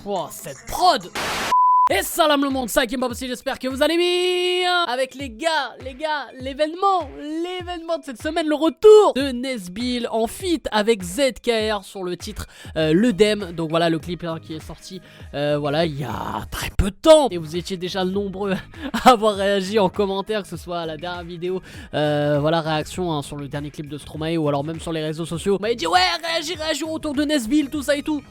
Oh, cette prod. Et salam le monde, ça qui est Bob aussi, j'espère que vous allez bien. Avec les gars, l'événement de cette semaine, le retour de Nesbill en feat avec ZKR sur le titre Le Dem. Donc voilà le clip qui est sorti voilà il y a très peu de temps. Et vous étiez déjà nombreux à avoir réagi en commentaire, que ce soit à la dernière vidéo, voilà réaction sur le dernier clip de Stromae, ou alors même sur les réseaux sociaux. Vous m'avez dit ouais réagis au retour de Nesbill, tout ça et tout.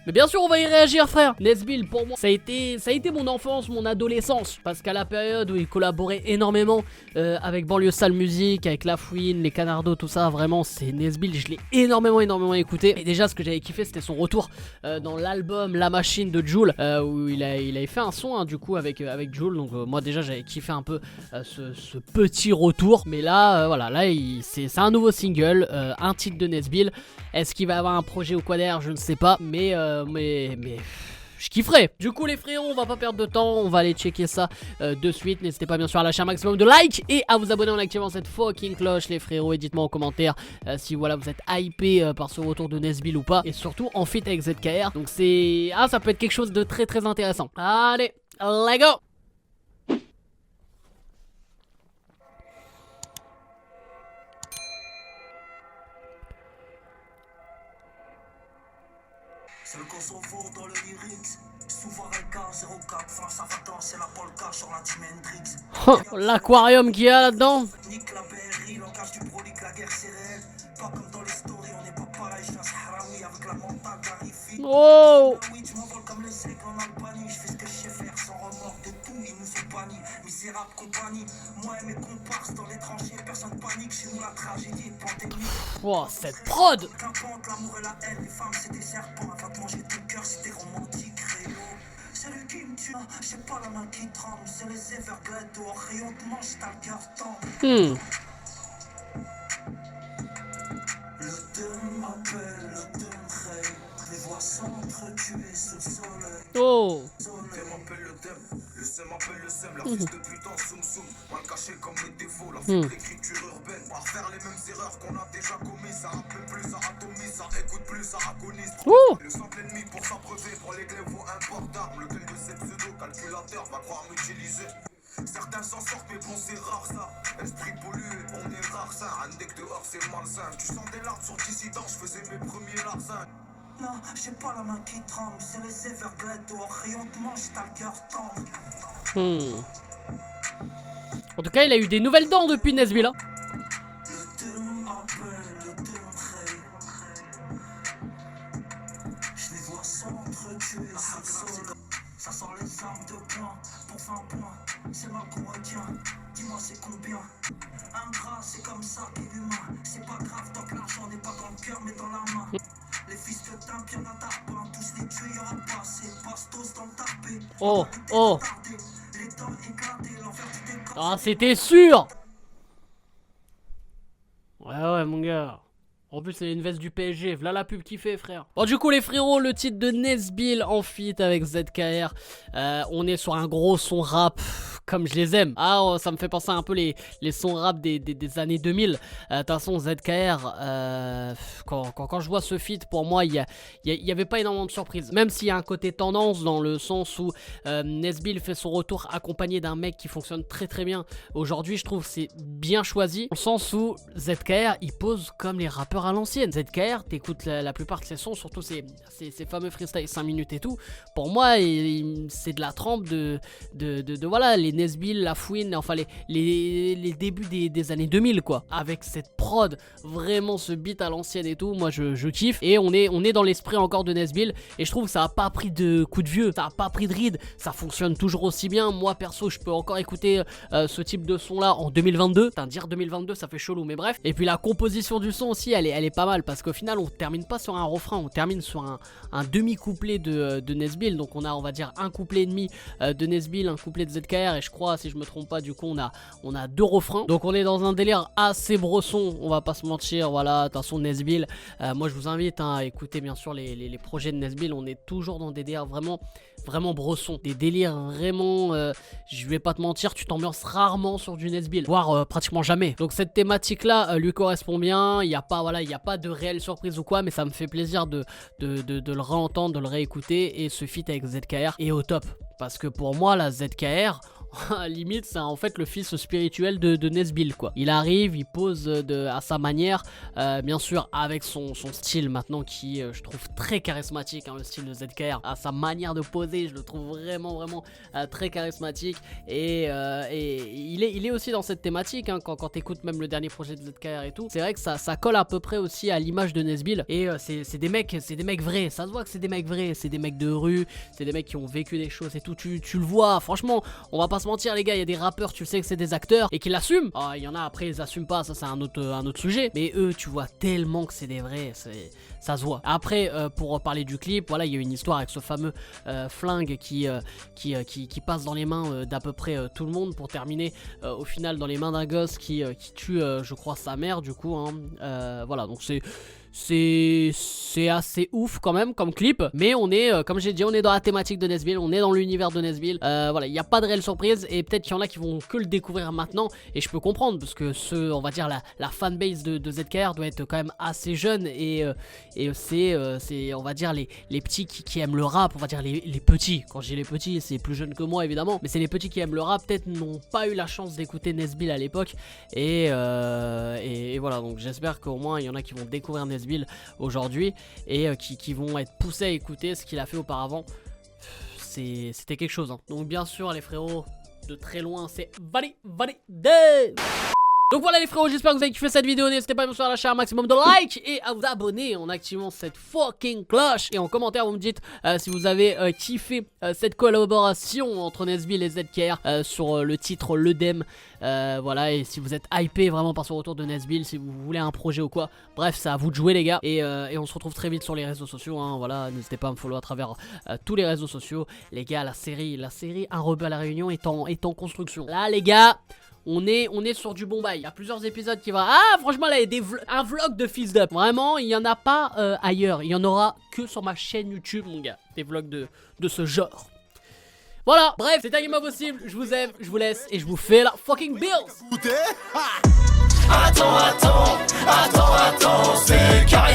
Mais bien sûr on va y réagir frère. Nesbill pour moi ça a été mon enfance, mon adolescence. Parce qu'à la période où il collaborait énormément avec Banlieue Sale Musique, avec La Fouine, les Canardos, tout ça, vraiment c'est Nesbill, je l'ai énormément écouté. Et déjà ce que j'avais kiffé c'était son retour dans l'album La Machine de Jul, où il avait fait un son hein, du coup avec Jul. Donc moi déjà j'avais kiffé un peu ce petit retour. Mais là voilà, là c'est un nouveau single, un titre de Nesbill. Est-ce qu'il va avoir un projet au Quader? Je ne sais pas, mais je kifferais. Du coup les frérots, on va pas perdre de temps, on va aller checker ça de suite. N'hésitez pas bien sûr à lâcher un maximum de likes et à vous abonner en activant cette fucking cloche les frérots. Et dites-moi en commentaire si voilà vous êtes hypé par ce retour de Nesbill ou pas. Et surtout en feat avec ZKR. Donc c'est... Ah ça peut être quelque chose de très intéressant. Allez, let's go. C'est le Kosovo dans le lyrics. Souvent Reka 04, France Avatar, c'est la polka sur la team Hendrix. L'aquarium qu'il y a là-dedans. Nique la BRI, langage du brolique, la guerre c'est réel. Pas comme dans les stories, on n'est pas pareil. Je suis Harawi avec la mentale d'Arifi. Oh Oui, tu m'envoles comme les aigles en Albanie. Je fais ce que je sais faire sans remords de tout, ils nous ont bannis. Misérable compagnie, moi et mes comparses dans les tranchées, personne panique. Chez nous la tragédie, pandémie. Oh cette prod. Qu'importe l'amour et la haine, les femmes c'est des serpents. Va te manger ton cœur, c'est des romantiques, Réo. C'est lui qui me tue, j'ai pas la main qui tremble. C'est les Everglades dehors, rayon te mange, t'as le cœur tendre. Le Dem m'appelle, le Dem règne. Les voix s'entretuer sous le soleil. Oh Dem m'appelle le Dem, le Sem m'appelle le Sem. Leur fils de putain, soum soum. Mal caché comme les défauts, la fille de l'écriture urbaine. Pas faire les mêmes erreurs qu'on a déjà commises. Ça rappelle plus, ça atomise, ça écoute plus, ça agonise. Le simple ennemi pour s'abreuver, pour les glaives vaut un port d'armes. Lequel de ces pseudo-calculateurs va croire m'utiliser? Certains s'en sortent mais bon c'est rare ça. Esprit pollué, on est rare ça. Un deck dehors c'est malsain. Tu sens des larmes sur dissident, je faisais mes premiers larcins. Non, j'ai pas la main qui tremble. C'est les Everglades dehors, rayon te mange, t'as le cœur tendre. En tout cas il a eu des nouvelles dents depuis Nesbill hein. Le Dem appelle, le Dem règne. Je les vois s'entretuer sous le soleil. Ça sort les armes de poing pour 20 points. C'est mal qu'on retient, dis-moi c'est combien. Ingrat, c'est comme ça qu'est l'humain. C'est pas grave tant que l'argent n'est pas dans le cœur mais dans la main. Les fils de Timp, y'en a d'arbin. Tous les tués, y'aura pas. C'est bastos dans le tarpé. Oh Les dents éclatées, l'enfer du décor. ah c'était sûr. Ouais mon gars. En plus c'est une veste du PSG, voilà la pub qui fait frère. Bon du coup les frérots, le titre de Nesbill en feat avec ZKR. On est sur un gros son rap comme je les aime. Ah oh, ça me fait penser un peu les sons rap des années 2000. De toute façon ZKR, quand je vois ce feat, pour moi il y avait pas énormément de surprises. Même s'il y a un côté tendance dans le sens où Nesbill fait son retour accompagné d'un mec qui fonctionne très bien. Aujourd'hui je trouve que c'est bien choisi. Dans le sens où ZKR il pose comme les rappeurs à l'ancienne. ZKR, t'écoutes la plupart de ses sons, surtout ces fameux freestyle 5 minutes et tout. Pour moi, c'est de la trempe de voilà, les Nesbill, La Fouine, enfin les débuts des années 2000 quoi. Avec cette prod, vraiment ce beat à l'ancienne et tout, moi je kiffe. Et on est dans l'esprit encore de Nesbill. Et je trouve que ça a pas pris de coup de vieux, ça a pas pris de ride, ça fonctionne toujours aussi bien. Moi perso, je peux encore écouter ce type de son là en 2022. Dire 2022, ça fait chelou, mais bref. Et puis la composition du son aussi, elle est pas mal parce qu'au final on termine pas sur un refrain, on termine sur un demi-couplet de Nesbill. Donc on va dire un couplet et demi de Nesbill, un couplet de ZKR, et je crois si je me trompe pas du coup on a deux refrains. Donc on est dans un délire assez bresson, on va pas se mentir. Voilà, de toute façon Nesbill, moi je vous invite à écouter bien sûr les projets de Nesbill. On est toujours dans des délires vraiment bresson, des délires vraiment, je vais pas te mentir, tu t'ambiances rarement sur du Nesbill, voire pratiquement jamais. Donc cette thématique là lui correspond bien. Il y a pas il n'y a pas de réelle surprise ou quoi, mais ça me fait plaisir de le réentendre, de le réécouter. Et ce feat avec ZKR est au top. Parce que pour moi, la ZKR, limite, c'est en fait le fils spirituel de Nesbill, quoi. Il arrive, il pose à sa manière, bien sûr, avec son style maintenant qui, je trouve très charismatique, hein, le style de ZKR. À sa manière de poser, je le trouve vraiment très charismatique. Et il est aussi dans cette thématique, hein, quand t'écoutes même le dernier projet de ZKR et tout. C'est vrai que ça colle à peu près aussi à l'image de Nesbill. Et c'est des mecs vrais, ça se voit que c'est des mecs vrais, c'est des mecs de rue, c'est des mecs qui ont vécu des choses et tout. Tu le vois, franchement, on va pas se mentir les gars, il y a des rappeurs, tu sais que c'est des acteurs et qui l'assument. Il y en a après ils assument pas, ça c'est un autre sujet. Mais eux, tu vois tellement que c'est des vrais, ça se voit. Après, pour parler du clip, voilà, il y a une histoire avec ce fameux flingue qui passe dans les mains d'à peu près tout le monde pour terminer au final dans les mains d'un gosse qui tue, je crois, sa mère du coup. Hein. Voilà, donc c'est assez ouf quand même comme clip, mais on est, comme j'ai dit, on est dans la thématique de Nesbill, on est dans l'univers de Nesbill. Voilà, il n'y a pas de réelle surprise et peut-être qu'il y en a qui vont que le découvrir maintenant et je peux comprendre parce que on va dire la fanbase de ZKR doit être quand même assez jeune et c'est on va dire les petits qui aiment le rap, on va dire les petits. Quand je dis les petits, c'est plus jeune que moi évidemment, mais c'est les petits qui aiment le rap, peut-être n'ont pas eu la chance d'écouter Nesbill à l'époque et voilà, donc j'espère qu'au moins il y en a qui vont découvrir Nesbill aujourd'hui et qui vont être poussés à écouter ce qu'il a fait auparavant. C'était quelque chose, hein. Donc bien sûr les frérots, de très loin c'est validé. Donc voilà les frérots, j'espère que vous avez kiffé cette vidéo. N'hésitez pas à me faire lâcher un maximum de likes et à vous abonner en activant cette fucking cloche. Et en commentaire vous me dites si vous avez kiffé cette collaboration entre Nesbill et ZKR sur le titre L'Œdème. Voilà, et si vous êtes hypé vraiment par ce retour de Nesbill, si vous voulez un projet ou quoi, bref, c'est à vous de jouer les gars. Et on se retrouve très vite sur les réseaux sociaux, hein. Voilà, n'hésitez pas à me follow à travers tous les réseaux sociaux. Les gars, la série Un rebeu à la Réunion est en construction. Là les gars, on est sur du bon bail. Il y a plusieurs épisodes qui vont... Ah franchement là il y a un vlog de Fils d'Up. Vraiment il n'y en a pas ailleurs. Il y en aura que sur ma chaîne YouTube mon gars. Des vlogs de ce genre. Voilà, bref, c'était un game impossible. Je vous aime, je vous laisse et je vous fais la fucking bills. Attends, c'est carré.